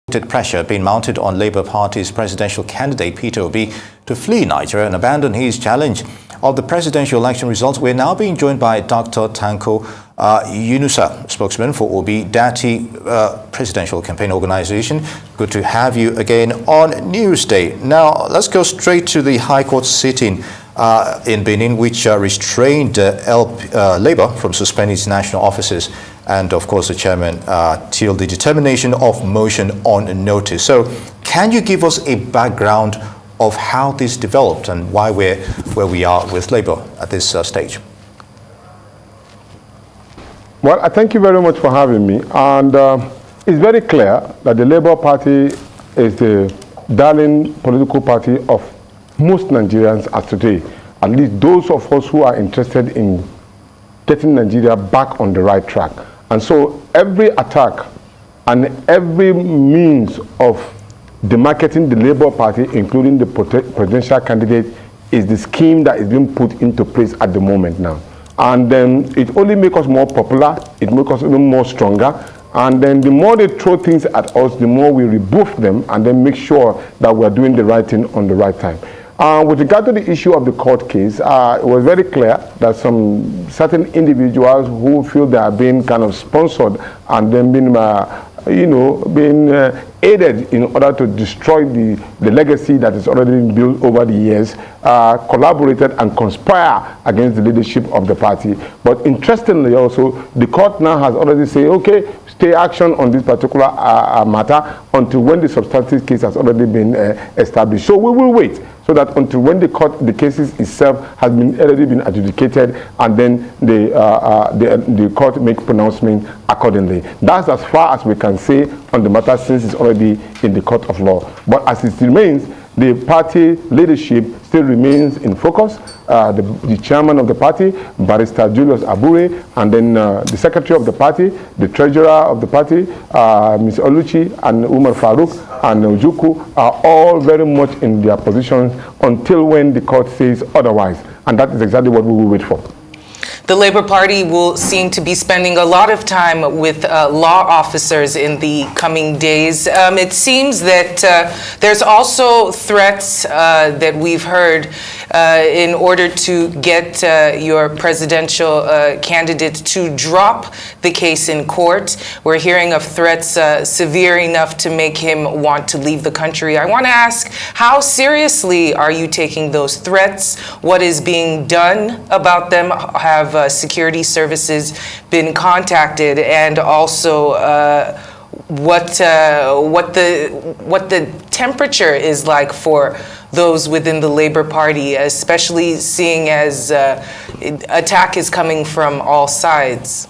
Pressure being mounted on Labour Party's presidential candidate Peter Obi to flee Nigeria and abandon his challenge of the presidential election results. We're now being joined by Dr. Tanko, Yunusa, spokesman for Obi Datti Presidential Campaign Organization. Good to have you again on Newsday. Now, let's go straight to the High Court sitting in Benin, which restrained Labour from suspending its national offices and, of course, the chairman till the determination of motion on notice. So, can you give us a background of how this developed and why we're where we are with Labour at this stage? Well, I thank you very much for having me. And it's very clear that the Labour Party is the darling political party of most Nigerians as today, at least those of us who are interested in getting Nigeria back on the right track. And so every attack and every means of demarketing the Labour Party, including the presidential candidate, is the scheme that is being put into place at the moment now. And then it only makes us more popular, it makes us even more stronger. And then the more they throw things at us, the more we rebuff them and then make sure that we're doing the right thing on the right time. With regard to the issue of the court case, it was very clear that some certain individuals who feel they are being kind of sponsored and then being, being aided in order to destroy the legacy that has already been built over the years, collaborated and conspire against the leadership of the party. But interestingly also, the court now has already said, okay, stay action on this particular matter until when the substantive case has already been established. So we will wait, so that until when the cases itself has already been adjudicated, and then the court make pronouncement accordingly. That's as far as we can say on the matter, since it's already in the court of law. But as it remains, the party leadership still remains in focus. The chairman of the party, Barrister Julius Abure, and then the secretary of the party, the treasurer of the party, Ms. Oluchi and Umar Farouk and Ojuku, are all very much in their positions until when the court says otherwise. And that is exactly what we will wait for. The Labour Party will seem to be spending a lot of time with law officers in the coming days. It seems that there's also threats that we've heard in order to get your presidential candidate to drop the case in court. We're hearing of threats severe enough to make him want to leave the country. I want to ask, how seriously are you taking those threats? What is being done about them? Have security services been contacted, and also what the temperature is like for those within the Labour Party, especially seeing as attack is coming from all sides?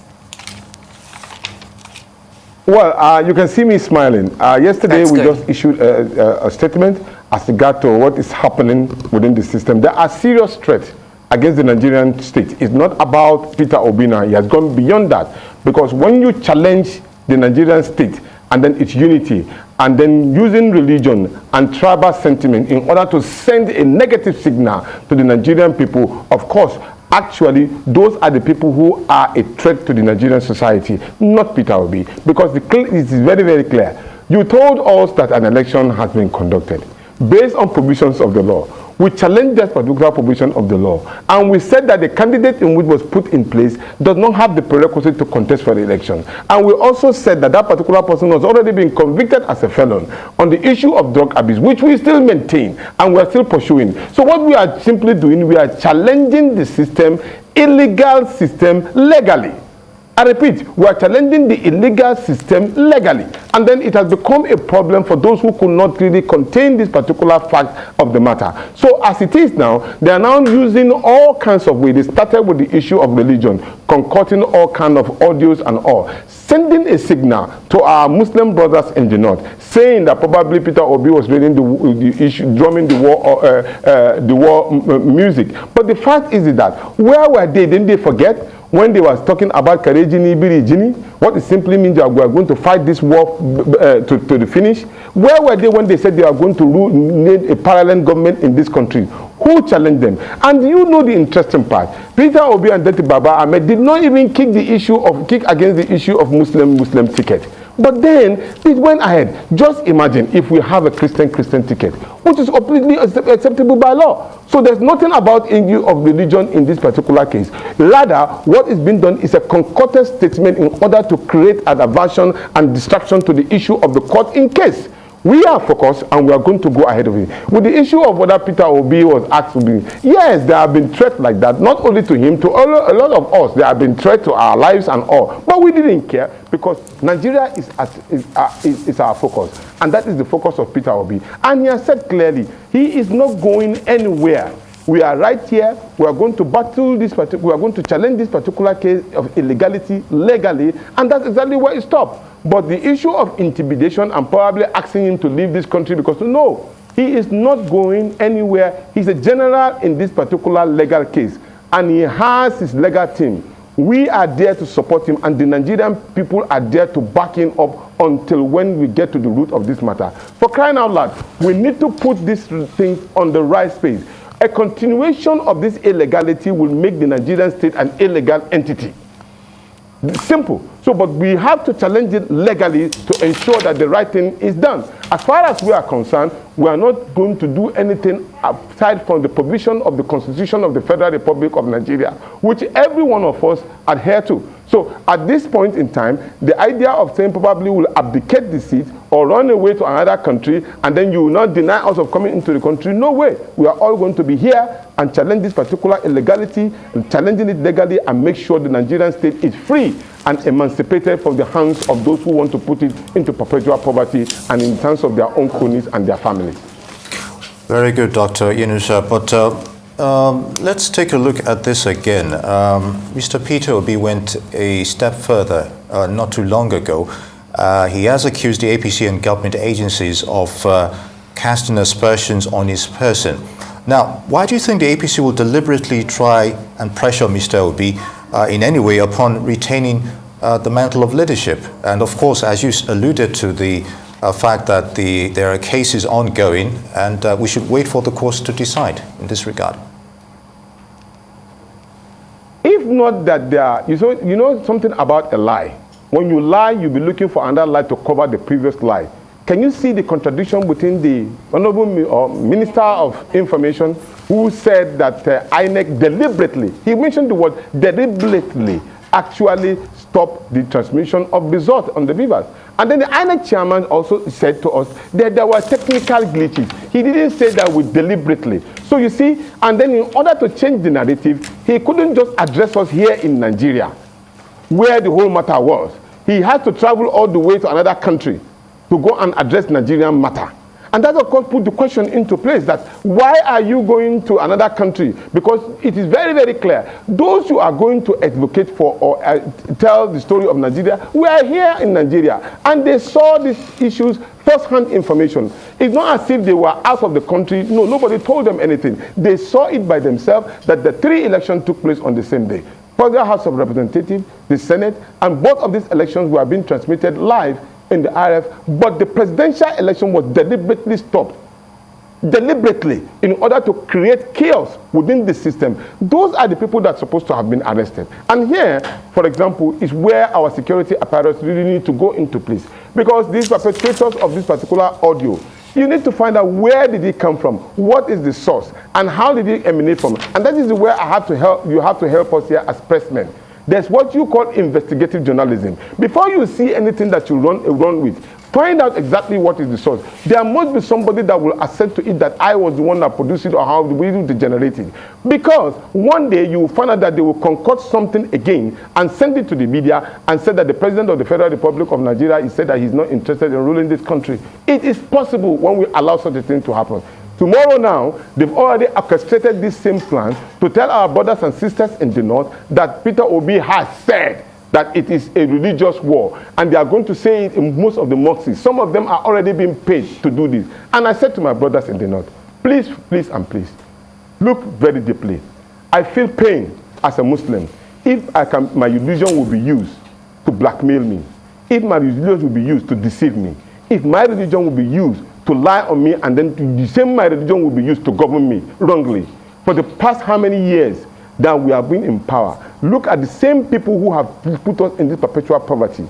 Well, you can see me smiling. Yesterday we just issued a statement as regard to what is happening within the system. There are serious threats against the Nigerian state. It's not about Peter Obi now. He has gone beyond that. Because when you challenge the Nigerian state and then its unity, and then using religion and tribal sentiment in order to send a negative signal to the Nigerian people, of course, actually, those are the people who are a threat to the Nigerian society, not Peter Obi. Because it is very, very clear. You told us that an election has been conducted based on provisions of the law. We challenged that particular provision of the law, and we said that the candidate in which was put in place does not have the prerequisite to contest for the election. And we also said that that particular person has already been convicted as a felon on the issue of drug abuse, which we still maintain and we are still pursuing. So what we are simply doing, we are challenging the system, illegal system, legally. I repeat, we are challenging the illegal system legally. And then it has become a problem for those who could not really contain this particular fact of the matter. So as it is now, they are now using all kinds of ways. They started with the issue of religion, concocting all kinds of audios and all, sending a signal to our Muslim brothers in the north, saying that probably Peter Obi was reading the issue, drumming the war music. But the fact is that, where were they? Didn't they forget? When they were talking about Karejini, Birijini, what it simply means that we are going to fight this war to the finish. Where were they when they said they are going to need a parallel government in this country? Who challenged them? And you know the interesting part. Peter Obi and Datti Baba Ahmed did not even kick against the issue of Muslim ticket. But then it went ahead. Just imagine if we have a Christian ticket, which is completely acceptable by law. So there's nothing about issue of religion in this particular case. Rather, what is being done is a concocted statement in order to create an aversion and distraction to the issue of the court in case. We are focused and we are going to go ahead of it. With the issue of whether Peter Obi was asked to be, yes, there have been threats like that, not only to him, to a lot of us. There have been threats to our lives and all. But we didn't care because Nigeria is our focus. And that is the focus of Peter Obi. And he has said clearly, he is not going anywhere. We are right here. We are going to battle this we are going to challenge this particular case of illegality legally, and that's exactly where it stopped. But the issue of intimidation and probably asking him to leave this country because no, he is not going anywhere. He's a general in this particular legal case, and he has his legal team. We are there to support him, and the Nigerian people are there to back him up until when we get to the root of this matter. For crying out loud, we need to put these things on the right space. A continuation of this illegality will make the Nigerian state an illegal entity. Simple. So, but we have to challenge it legally to ensure that the right thing is done. As far as we are concerned, we are not going to do anything aside from the provision of the Constitution of the Federal Republic of Nigeria, which every one of us adhere to. So, at this point in time, the idea of saying probably will abdicate the seat or run away to another country and then you will not deny us of coming into the country, no way. We are all going to be here and challenge this particular illegality and challenging it legally and make sure the Nigerian state is free and emancipated from the hands of those who want to put it into perpetual poverty and in terms of their own cronies and their families. Very good, Dr. Yunusa. But let's take a look at this again. Mr. Peter Obi went a step further not too long ago. He has accused the APC and government agencies of casting aspersions on his person. Now, why do you think the APC will deliberately try and pressure Mr. Obi in any way upon retaining the mantle of leadership? And of course, as you alluded to, the fact that there are cases ongoing and we should wait for the courts to decide in this regard. If not that there are, you know something about a lie. When you lie, you'll be looking for another lie to cover the previous lie. Can you see the contradiction between the Honorable Minister of Information who said that INEC deliberately, he mentioned the word deliberately, actually stopped the transmission of results on the Vivas. And then the INEC chairman also said to us that there were technical glitches. He didn't say that with deliberately. So you see, and then in order to change the narrative, he couldn't just address us here in Nigeria, where the whole matter was. He had to travel all the way to another country to go and address Nigerian matter. And that, of course, put the question into place that why are you going to another country? Because it is very, very clear. Those who are going to advocate for or tell the story of Nigeria were here in Nigeria. And they saw these issues, first-hand information. It's not as if they were out of the country. No, nobody told them anything. They saw it by themselves that the 3 elections took place on the same day. Federal House of Representatives, the Senate, and both of these elections were being transmitted live in the RF, but the presidential election was deliberately stopped. Deliberately, in order to create chaos within the system. Those are the people that are supposed to have been arrested. And here, for example, is where our security apparatus really need to go into place. Because these perpetrators of this particular audio, you need to find out where did it come from, what is the source, and how did it emanate from. And that is where I have to help, you have to help us here as pressmen. There's what you call investigative journalism. Before you see anything that you run with, find out exactly what is the source. There must be somebody that will assent to it that I was the one that produced it or how we do generate it. Because one day you will find out that they will concoct something again and send it to the media and say that the President of the Federal Republic of Nigeria is said that he's not interested in ruling this country. It is possible when we allow such a thing to happen. Tomorrow now, they've already orchestrated this same plan to tell our brothers and sisters in the north that Peter Obi has said that it is a religious war. And they are going to say it in most of the mosques. Some of them are already being paid to do this. And I said to my brothers in the north, please, please, and please, look very deeply. I feel pain as a Muslim if my religion will be used to blackmail me, if my religion will be used to deceive me, if my religion will be used to lie on me, and then the same my religion will be used to govern me wrongly. For the past how many years that we have been in power, look at the same people who have put us in this perpetual poverty.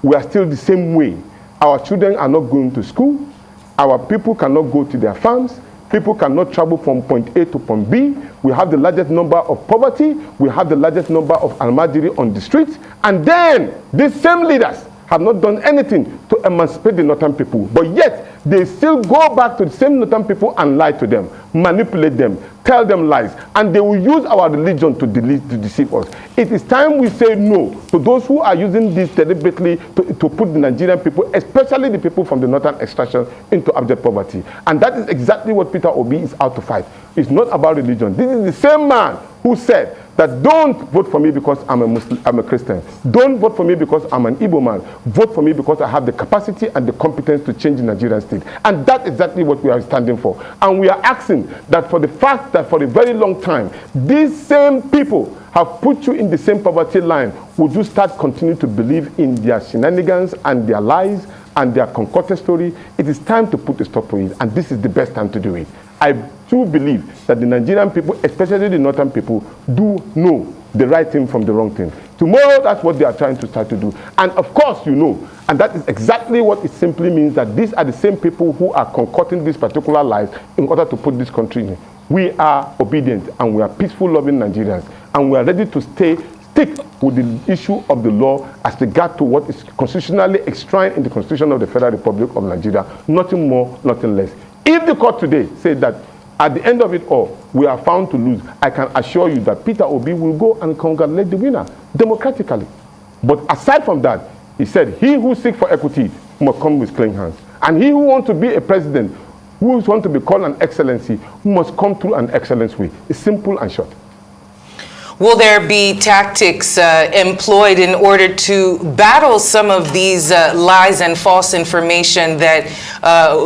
we are still the same way. Our children are not going to school. Our people cannot go to their farms. People cannot travel from point A to point B. We have the largest number of poverty. We have the largest number of almajiri on the streets. And then these same leaders have not done anything to emancipate the northern people. But yet, they still go back to the same northern people and lie to them, manipulate them, tell them lies. And they will use our religion to deceive us. It is time we say no to those who are using this deliberately to put the Nigerian people, especially the people from the northern extraction, into abject poverty. And that is exactly what Peter Obi is out to fight. It's not about religion. This is the same man who said that don't vote for me because I'm a Muslim, I'm a Christian. Don't vote for me because I'm an Igbo man. Vote for me because I have the capacity and the competence to change the Nigerian state. And that's exactly what we are standing for. And we are asking that for the fact that for a very long time, these same people have put you in the same poverty line, would you start continuing to believe in their shenanigans and their lies and their concocted story? It is time to put a stop to it, and this is the best time to do it. I do believe that the Nigerian people, especially the northern people, do know the right thing from the wrong thing. Tomorrow, that's what they are trying to start to do. And of course, you know, and that is exactly what it simply means, that these are the same people who are concocting these particular lies in order to put this country in. We are obedient and we are peaceful, loving Nigerians, and we are ready to stick with the issue of the law as regard to what is constitutionally enshrined in the Constitution of the Federal Republic of Nigeria. Nothing more, nothing less. If the court today said that at the end of it all, we are found to lose, I can assure you that Peter Obi will go and congratulate the winner democratically. But aside from that, he said, he who seeks for equity must come with clean hands. And he who wants to be a president, who wants to be called an excellency, must come through an excellence way. It's simple and short. Will there be tactics employed in order to battle some of these lies and false information that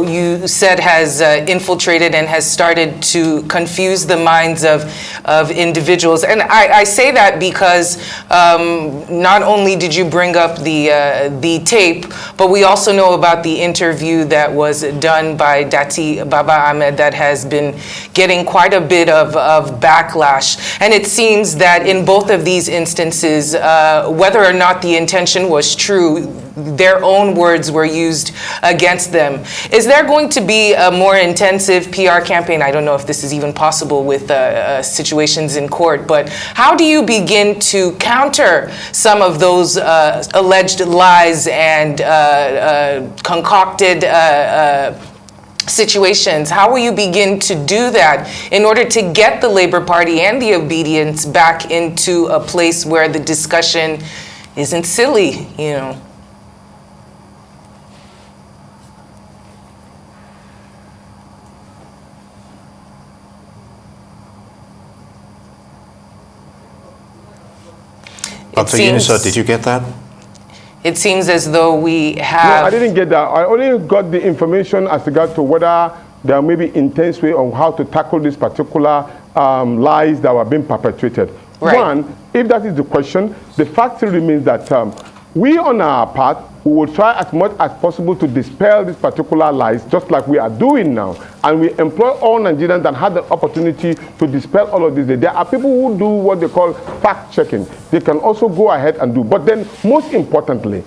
you said has infiltrated and has started to confuse the minds of individuals? And I say that because not only did you bring up the tape, but we also know about the interview that was done by Datti Baba Ahmed that has been getting quite a bit of backlash. And it seems that in both of these instances, whether or not the intention was true, their own words were used against them. Is there going to be a more intensive PR campaign? I don't know if this is even possible with situations in court, but how do you begin to counter some of those alleged lies and concocted situations? How will you begin to do that in order to get the Labour Party and the obedience back into a place where the discussion isn't silly, you know? Dr. Yunusa, did you get that? It seems as though we have... No, I didn't get that. I only got the information as regards to whether there may be intense way on how to tackle these particular lies that were being perpetrated. Right. One, if that is the question, the fact still remains that we on our part, we will try as much as possible to dispel these particular lies, just like we are doing now. And we employ all Nigerians that had the opportunity to dispel all of this. There are people who do what they call fact-checking. They can also go ahead and do. But then, most importantly,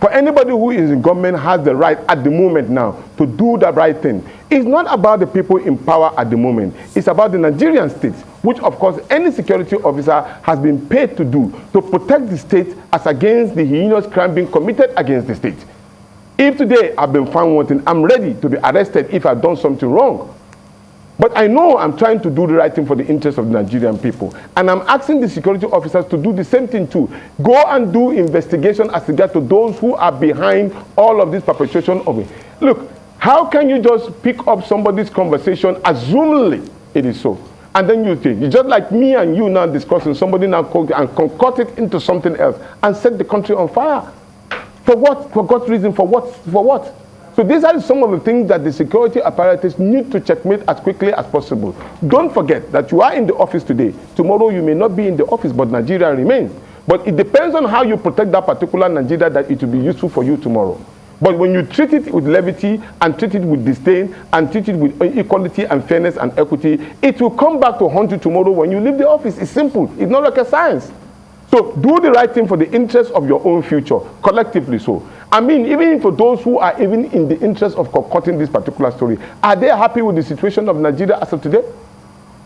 for anybody who is in government has the right at the moment now to do the right thing. It's not about the people in power at the moment. It's about the Nigerian state, which of course any security officer has been paid to do, to protect the state as against the heinous crime being committed against the state. If today I've been found wanting, I'm ready to be arrested if I've done something wrong. But I know I'm trying to do the right thing for the interest of the Nigerian people. And I'm asking the security officers to do the same thing too. Go and do investigation as regard to those who are behind all of this perpetration of it. Look, how can you just pick up somebody's conversation, assumingly it is so, and then you think, it's just like me and you now discussing, somebody now and concoct it into something else and set the country on fire. For what? For God's reason, for what? For what? So these are some of the things that the security apparatus need to checkmate as quickly as possible. Don't forget that you are in the office today. Tomorrow you may not be in the office, but Nigeria remains. But it depends on how you protect that particular Nigeria that it will be useful for you tomorrow. But when you treat it with levity and treat it with disdain and treat it with equality and fairness and equity, it will come back to haunt you tomorrow when you leave the office. It's simple. It's not rocket science. So do the right thing for the interest of your own future, collectively so. I mean, even for those who are even in the interest of concocting this particular story, are they happy with the situation of Nigeria as of today?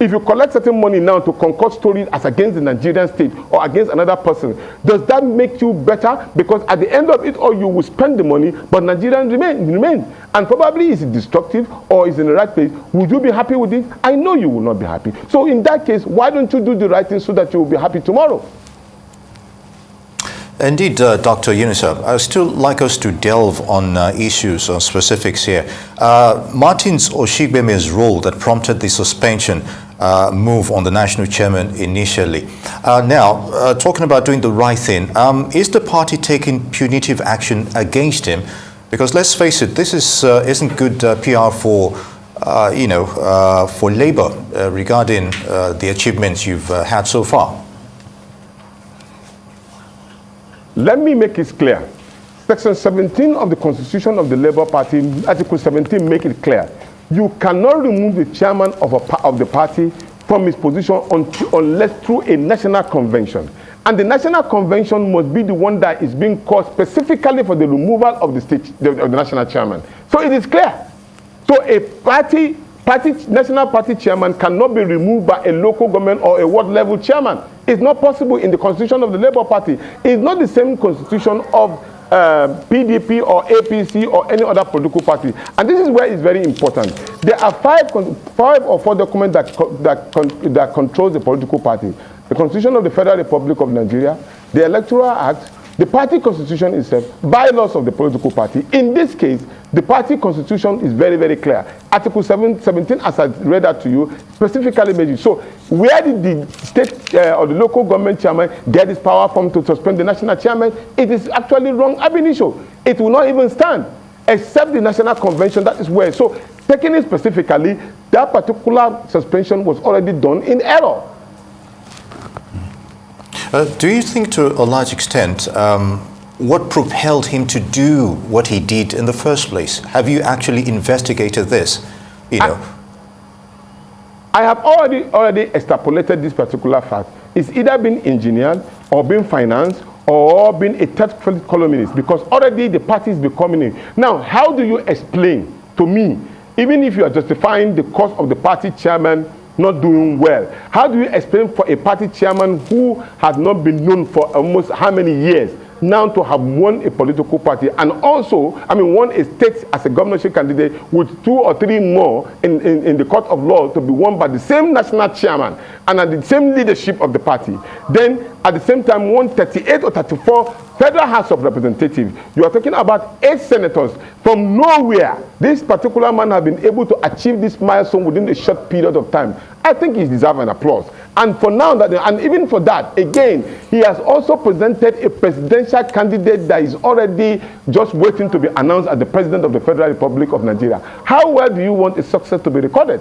If you collect certain money now to concoct stories as against the Nigerian state or against another person, does that make you better? Because at the end of it all, you will spend the money, but Nigerians remain. And probably is it destructive or is in the right place. Would you be happy with it? I know you will not be happy. So in that case, why don't you do the right thing so that you will be happy tomorrow? Indeed, Dr. Yunusa, I would still like us to delve on issues or specifics here. Martins Oshigbeme's role that prompted the suspension move on the national chairman initially. Now, talking about doing the right thing, is the party taking punitive action against him? Because let's face it, this isn't good PR for Labour regarding the achievements you've had so far. Let me make it clear. Section 17 of the Constitution of the Labour Party, Article 17, make it clear. You cannot remove the chairman of the party from his position unless through a national convention. And the national convention must be the one that is being called specifically for the removal of the national chairman. So it is clear. So a national party chairman cannot be removed by a local government or a ward level chairman. It's not possible in the constitution of the Labour Party. It's not the same constitution of PDP or APC or any other political party. And this is where it's very important. There are five or four documents that control the political party. The Constitution of the Federal Republic of Nigeria, the Electoral Act, the party constitution itself, bylaws of the political party. In this case, the party constitution is very, very clear. Article 17, as I read that to you, specifically made it. So where did the state or the local government chairman get his power from to suspend the national chairman? It is actually wrong ab initio. It will not even stand, except the national convention, that is where. So taking it specifically, that particular suspension was already done in error. Do you think to a large extent what propelled him to do what he did in the first place? Have you actually investigated this? I have already extrapolated this particular fact. It's either been engineered or been financed or been a third columnist, because already the party is becoming it. Now, how do you explain to me, even if you are justifying the cause of the party chairman not doing well, how do you explain for a party chairman who has not been known for almost how many years now to have won a political party and also, won a state as a governorship candidate with 2 or 3 more in the court of law to be won by the same national chairman and at the same leadership of the party. Then at the same time won 38 or 34 Federal House of Representatives. You are talking about 8 senators from nowhere. This particular man has been able to achieve this milestone within a short period of time. I think he deserves an applause. And for now, and even for that, again, he has also presented a presidential candidate that is already just waiting to be announced as the President of the Federal Republic of Nigeria. How well do you want a success to be recorded?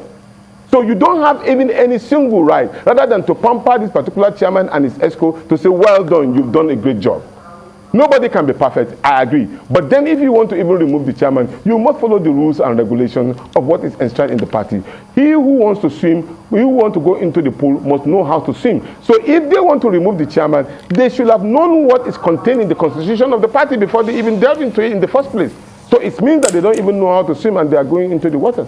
So you don't have even any single right, rather than to pamper this particular chairman and his ESCO to say, well done, you've done a great job. Nobody can be perfect, I agree. But then if you want to even remove the chairman, you must follow the rules and regulations of what is enshrined in the party. He who wants to swim, who wants to go into the pool, must know how to swim. So if they want to remove the chairman, they should have known what is contained in the constitution of the party before they even delve into it in the first place. So it means that they don't even know how to swim and they are going into the waters.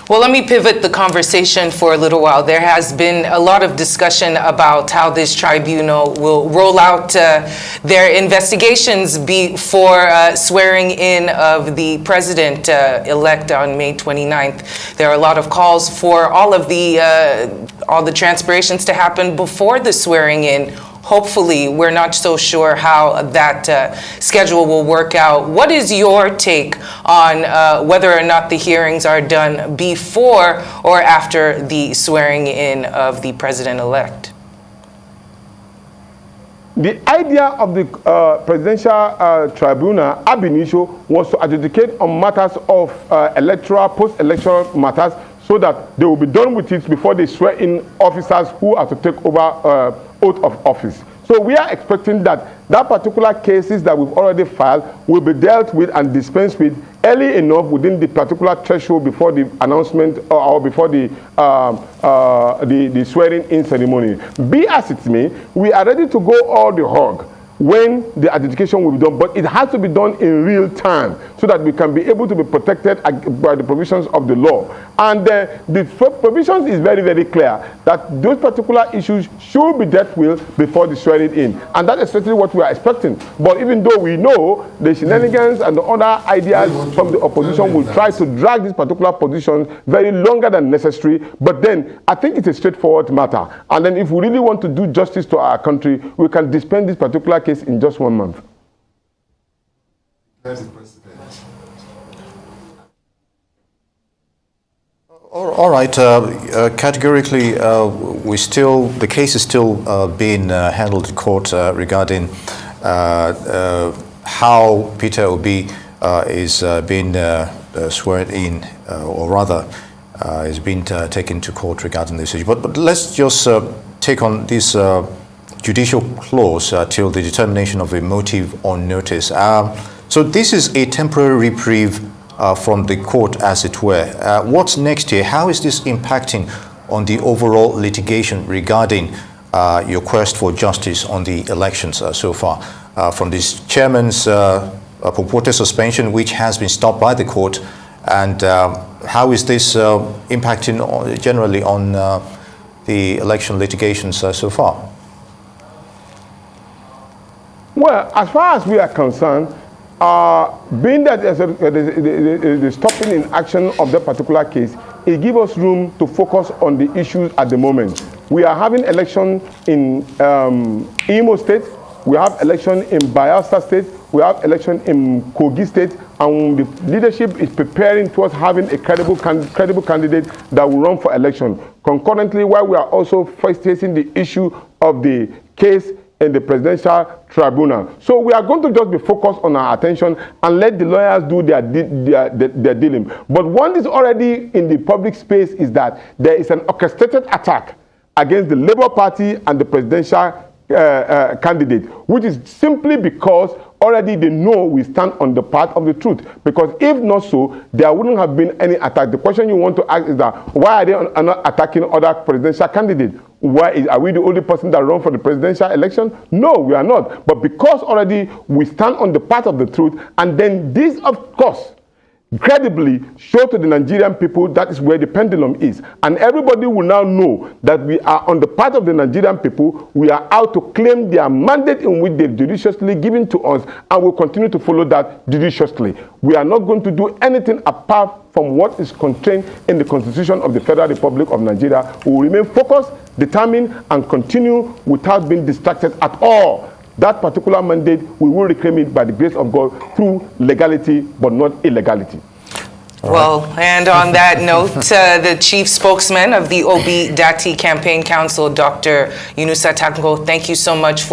Well, let me pivot the conversation for a little while. There has been a lot of discussion about how this tribunal will roll out their investigations before swearing in of the president-elect on May 29th. There are a lot of calls for all the transpirations to happen before the swearing in. Hopefully, we're not so sure how that schedule will work out. What is your take on whether or not the hearings are done before or after the swearing in of the president-elect? The idea of the presidential tribunal ab initio was to adjudicate on matters of electoral, post-electoral matters, so that they will be done with it before they swear in officers who are to take over oath of office. So we are expecting that that particular cases that we've already filed will be dealt with and dispensed with early enough within the particular threshold before the announcement or before the swearing-in ceremony. Be as it may, we are ready to go all the hog when the adjudication will be done, but it has to be done in real time so that we can be able to be protected by the provisions of the law. And the provisions is very, very clear that those particular issues should be dealt with before the swearing in. And that is certainly what we are expecting. But even though we know the shenanigans and the other ideas from the opposition will try to drag this particular position very longer than necessary, but then I think it's a straightforward matter. And then if we really want to do justice to our country, we can dispense this particular case in just 1 month. All right. Categorically, the case is still being handled in court regarding how Peter Obi is being sworn in, or rather, is being taken to court regarding this issue. But let's just take on this judicial clause till the determination of a motive on notice. So this is a temporary reprieve from the court, as it were. What's next here? How is this impacting on the overall litigation regarding your quest for justice on the elections so far? From this chairman's purported suspension, which has been stopped by the court, and how is this impacting generally on the election litigations so far? Well, as far as we are concerned, being that the stopping in action of that particular case, it gives us room to focus on the issues at the moment. We are having election in Imo State, we have election in Bayelsa State, we have election in Kogi State, and the leadership is preparing towards having a credible candidate that will run for election. Concurrently, while we are also facing the issue of the case in the presidential tribunal. So we are going to just be focused on our attention and let the lawyers do their dealing. But one is already in the public space is that there is an orchestrated attack against the Labour Party and the presidential candidate, which is simply because already they know we stand on the path of the truth. Because if not so, there wouldn't have been any attack. The question you want to ask is that why are they not attacking other presidential candidates? Are we the only person that run for the presidential election? No, we are not. But because already we stand on the path of the truth, and then this, of course, credibly show to the Nigerian people that is where the pendulum is. And everybody will now know that we are on the part of the Nigerian people. We are out to claim their mandate in which they've judiciously given to us, and we'll continue to follow that judiciously. We are not going to do anything apart from what is contained in the Constitution of the Federal Republic of Nigeria. We will remain focused, determined, and continue without being distracted at all. That particular mandate, we will reclaim it by the grace of God through legality, but not illegality. Well, and on that note, the chief spokesman of the Obi Datti Campaign Council, Dr. Yunusa Tanko, thank you so much for